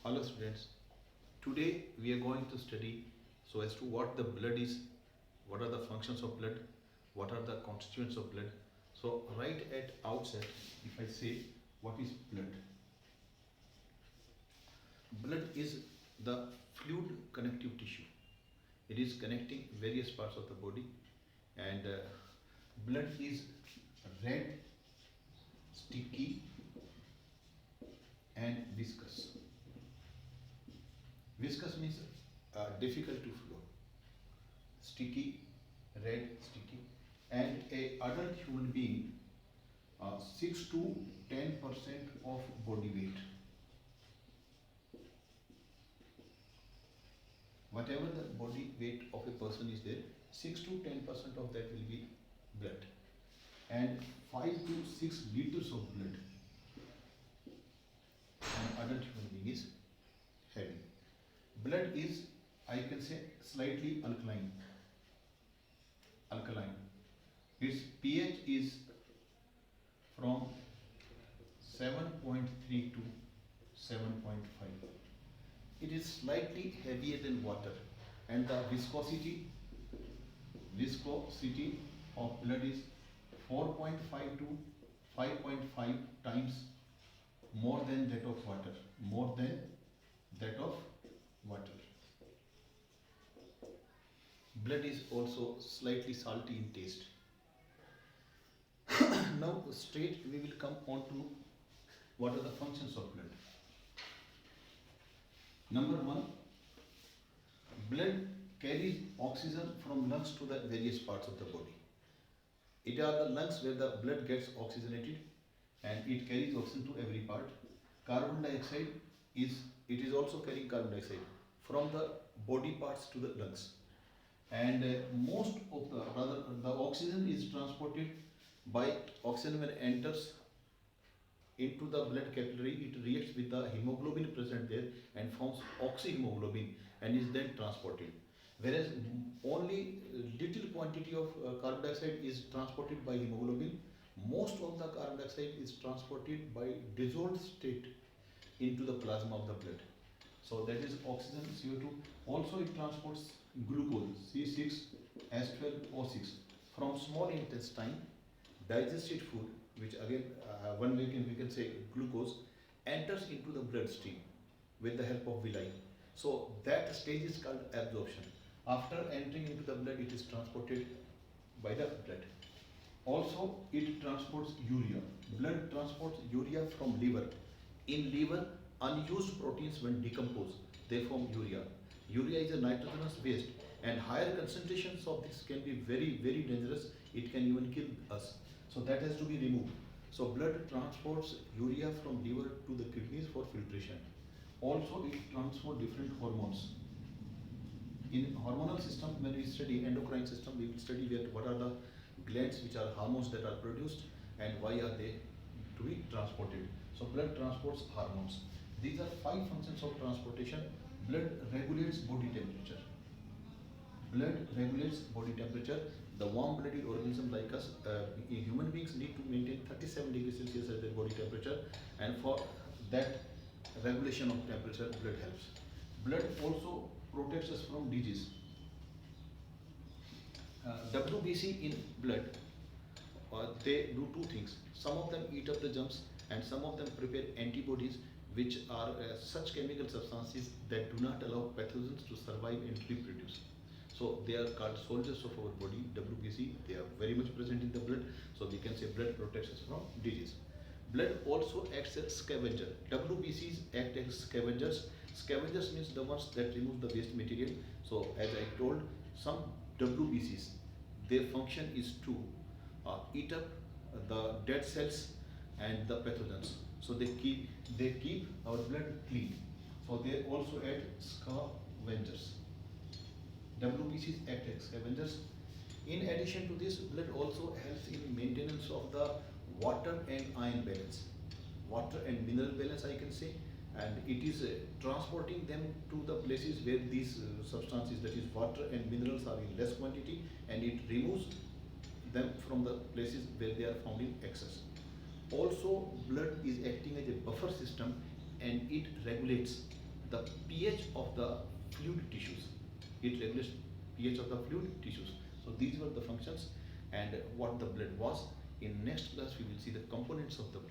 Hello students, today we are going to study so as to what the blood is, what are the functions of blood, what are the constituents of blood. So right at outset, if I say what is blood? Blood is the fluid connective tissue. It is connecting various parts of the body, and blood is red, sticky and viscous. Viscous means difficult to flow. Sticky, red, sticky, and a adult human being 6 to 10% of body weight. Whatever the body weight of a person is there, 6 to 10% of that will be blood, and 5 to 6 liters of blood an adult human being is having. Blood is, I can say, slightly alkaline. Alkaline. Its pH is from 7.3 to 7.5. It is slightly heavier than water, and the viscosity of blood is 4.5 to 5.5 times more than that of water. More than that of water. Blood is also slightly salty in taste. Now straight we will come on to what are the functions of blood. Number one, blood carries oxygen from lungs to the various parts of the body. It are the lungs where the blood gets oxygenated, and it carries oxygen to every part. Carbon dioxide it is also carrying carbon dioxide from the body parts to the lungs, and most of the oxygen is transported by oxygen when it enters into the blood capillary. It reacts with the hemoglobin present there and forms oxyhemoglobin and is then transported, whereas only little quantity of carbon dioxide is transported by hemoglobin. Most of the carbon dioxide is transported by dissolved state into the plasma of the blood. So that is oxygen, CO2. Also it transports glucose, C6H12O6 from small intestine, digested food, which again one way we can say glucose, enters into the bloodstream with the help of villi. So that stage is called absorption. After entering into the blood, it is transported by the blood. Also, it transports urea. Blood transports urea from liver. In liver, unused proteins when decompose, they form urea. Urea is a nitrogenous waste, and higher concentrations of this can be very, very dangerous. It can even kill us. So that has to be removed. So blood transports urea from liver to the kidneys for filtration. Also, it transports different hormones. In hormonal system, when we study endocrine system, we will study what are the glands which are hormones that are produced and why are they to be transported. So blood transports hormones. These are 5 functions of transportation. Blood regulates body temperature. Blood regulates body temperature. The warm-blooded organism like us, human beings need to maintain 37 degrees Celsius as their body temperature, and for that regulation of temperature, blood helps. Blood also protects us from disease. WBC in blood, they do 2 things. Some of them eat up the germs, and some of them prepare antibodies, which are such chemical substances that do not allow pathogens to survive and reproduce. So they are called soldiers of our body, WBC. They are very much present in the blood. So we can say blood protects us from disease. Blood also acts as scavenger. WBCs act as scavengers. Scavengers means the ones that remove the waste material. So as I told, some WBCs, their function is to eat up the dead cells and the pathogens. So they keep our blood clean. So they also act scavengers. WBCs act as scavengers. In addition to this, blood also helps in maintenance of the water and ion balance, water and mineral balance, I can say, and it is transporting them to the places where these substances, that is water and minerals, are in less quantity, and it removes them from the places where they are found in excess. Also, blood is acting as a buffer system, and it regulates the pH of the fluid tissues. It regulates pH of the fluid tissues. So these were the functions and what the blood was. In next class we will see the components of the blood.